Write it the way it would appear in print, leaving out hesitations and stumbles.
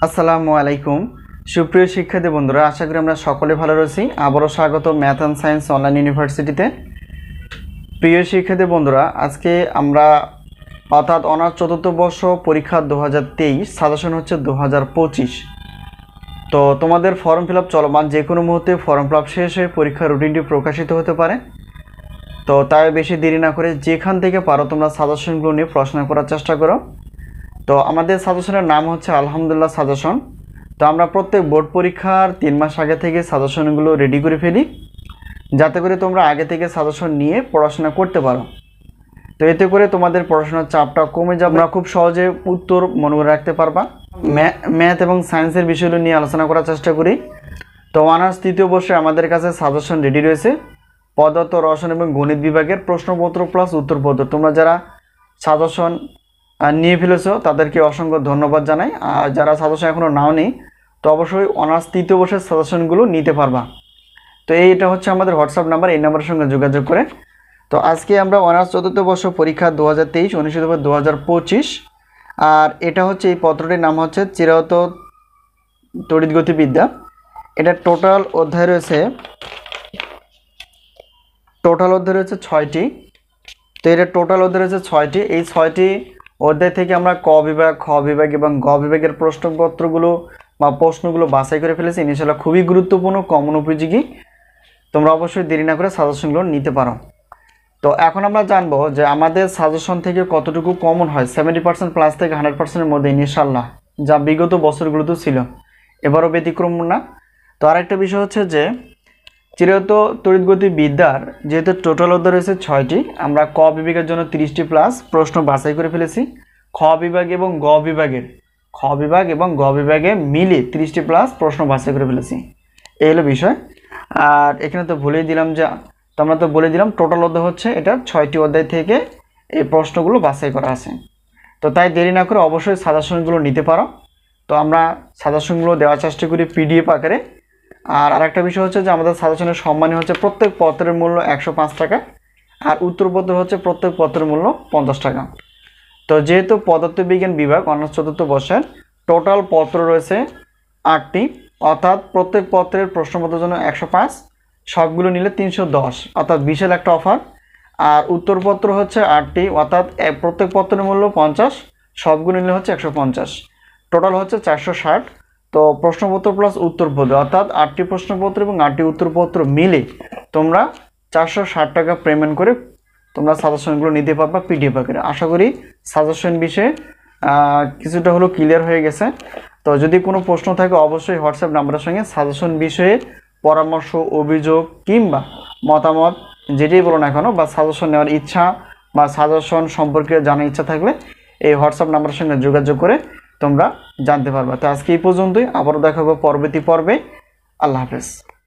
আসসালামু আলাইকুম সুপ্রিয় শিক্ষার্থী বন্ধুরা, আশা করি আমরা সকলে ভালো রয়েছি। আবারও স্বাগত ম্যাথ অ্যান্ড সায়েন্স অনলাইন ইউনিভার্সিটিতে। প্রিয় শিক্ষার্থী বন্ধুরা, আজকে আমরা অর্থাৎ অনার্স চতুর্থ বর্ষ পরীক্ষা 2023 সাজেশন হচ্ছে 2025। তো তোমাদের ফর্ম ফিল আপ চলমান, যে কোনো মুহূর্তে ফর্ম ফিল আপ শেষ হয়ে পরীক্ষার রুটিনটি প্রকাশিত হতে পারে। তো তাই বেশি দেরি না করে যেখান থেকে পারো তোমরা সাজেশনগুলো নিয়ে পড়াশোনা করার চেষ্টা করো। তো আমাদের সাজেশনের নাম হচ্ছে আলহামদুলিল্লাহ সাজেশন। তো আমরা প্রত্যেক বোর্ড পরীক্ষার 3 মাস আগে থেকে সাজেশনগুলো রেডি করে ফেলি, যাতে করে তোমরা আগে থেকে সাজেশন নিয়ে পড়াশোনা করতে পারো। তো এতে করে তোমাদের পড়াশোনার চাপটা কমে যাবে, তোমরা খুব সহজে উত্তর মনে করে রাখতে পারবা। ম্যাথ এবং সায়েন্সের বিষয়গুলো নিয়ে আলোচনা করার চেষ্টা করি। তো অনার্স তৃতীয় বর্ষে আমাদের কাছে সাজেশন রেডি রয়েছে পদার্থ, রসায়ন এবং গণিত বিভাগের প্রশ্নপত্র প্লাস উত্তরপত্র। তোমরা যারা সাজেশন নিয়ে ফেলেছো তাদেরকে অসংখ্য ধন্যবাদ জানাই। আর যারা সাজেশন এখনও নাও নেই, তো অবশ্যই অনার্স তৃতীয় বর্ষের সাজেশনগুলো নিতে পারবা। তো এইটা হচ্ছে আমাদের হোয়াটসঅ্যাপ নাম্বার, এই নাম্বারের সঙ্গে যোগাযোগ করে। তো আজকে আমরা অনার্স চতুর্থ বর্ষ পরীক্ষা 2023 অনুষ্ঠিত হবে 2025। আর এটা হচ্ছে, এই পত্রটির নাম হচ্ছে চিরায়ত তড়িৎগতিবিদ্যা। এটা টোটাল অধ্যায় রয়েছে 6টি। তো এটা টোটাল অধ্যায় রয়েছে 6টি। এই 6টি অধ্যায় থেকে আমরা ক বিভাগ, খ বিভাগ এবং গ বিভাগের প্রশ্নপত্রগুলো বা প্রশ্নগুলো বাছাই করে ফেলেছি। ইনশাআল্লাহ খুবই গুরুত্বপূর্ণ, কমন উপযোগী। তোমরা অবশ্যই দেরি না করে সাজেশনগুলো নিতে পারো। তো এখন আমরা জানবো যে আমাদের সাজেশন থেকে কতটুকু কমন হয়। 70% প্লাস থেকে 100%-এর মধ্যে ইনশাআল্লাহ, যা বিগত বছরগুলোতেও ছিল, এবারও ব্যতিক্রম না। তো আরেকটা বিষয় হচ্ছে যে চিরায়ত তড়িৎগতিবিদ্যার যেহেতু টোটাল অধ্যায় রয়েছে 6টি, আমরা ক বিভাগের জন্য 30টি প্লাস প্রশ্ন বাছাই করে ফেলেছি। খ বিভাগ এবং গ বিভাগে মিলে 30টি প্লাস প্রশ্ন বাছাই করে ফেলেছি। এই হলো বিষয়। আর এখানে তো বলে দিলাম টোটাল অধ্যায় হচ্ছে এটা 6টি অধ্যায় থেকে এই প্রশ্নগুলো বাছাই করা আছে। তো তাই দেরি না করে অবশ্যই সাজেশনগুলো নিতে পারো। তো আমরা সাজেশনগুলো দেওয়ার চেষ্টা করি পিডিএফ আকারে। আর আরেকটা বিষয় হচ্ছে যে আমাদের সাজেশনের সম্মানী হচ্ছে প্রত্যেক পত্রের মূল্য 105 টাকা, আর উত্তরপত্র হচ্ছে প্রত্যেক পত্রের মূল্য 50 টাকা। তো যেহেতু পদার্থবিজ্ঞান বিভাগ অনার্স চতুর্থ বর্ষের টোটাল পত্র রয়েছে 8টি, অর্থাৎ প্রত্যেক পত্রের প্রশ্নপত্রের জন্য 105, সবগুলো নিলে 310, অর্থাৎ বিশাল একটা অফার। আর উত্তরপত্র হচ্ছে 8টি, অর্থাৎ প্রত্যেক পত্রের মূল্য 50, সবগুলো নিলে হচ্ছে 150, টোটাল হচ্ছে 460। তো প্রশ্নপত্র প্লাস উত্তরপত্র অর্থাৎ 8টি প্রশ্নপত্র এবং 8টি উত্তরপত্র মিলে তোমরা 460 টাকা পেমেন্ট করে তোমরা সাজেশনগুলো নিতে পারবা পিডিএফ আকারে। আশা করি সাজেশন বিষয়ে কিছুটা হলো ক্লিয়ার হয়ে গেছে। তো যদি কোনো প্রশ্ন থাকে অবশ্যই হোয়াটসঅ্যাপ নাম্বারের সঙ্গে সাজেশন বিষয়ে পরামর্শ, অভিযোগ কিংবা মতামত যেটাই বলো না কেন, বা সাজেশন নেওয়ার ইচ্ছা বা সাজেশন সম্পর্কে জানার ইচ্ছা থাকলে এই হোয়াটসঅ্যাপ নাম্বারের সঙ্গে যোগাযোগ করে তোমরা জানতে পারবা। তো আজকে এই পর্যন্তই, আবারও দেখা হবে পরবর্তী পর্বে। আল্লাহ হাফেজ।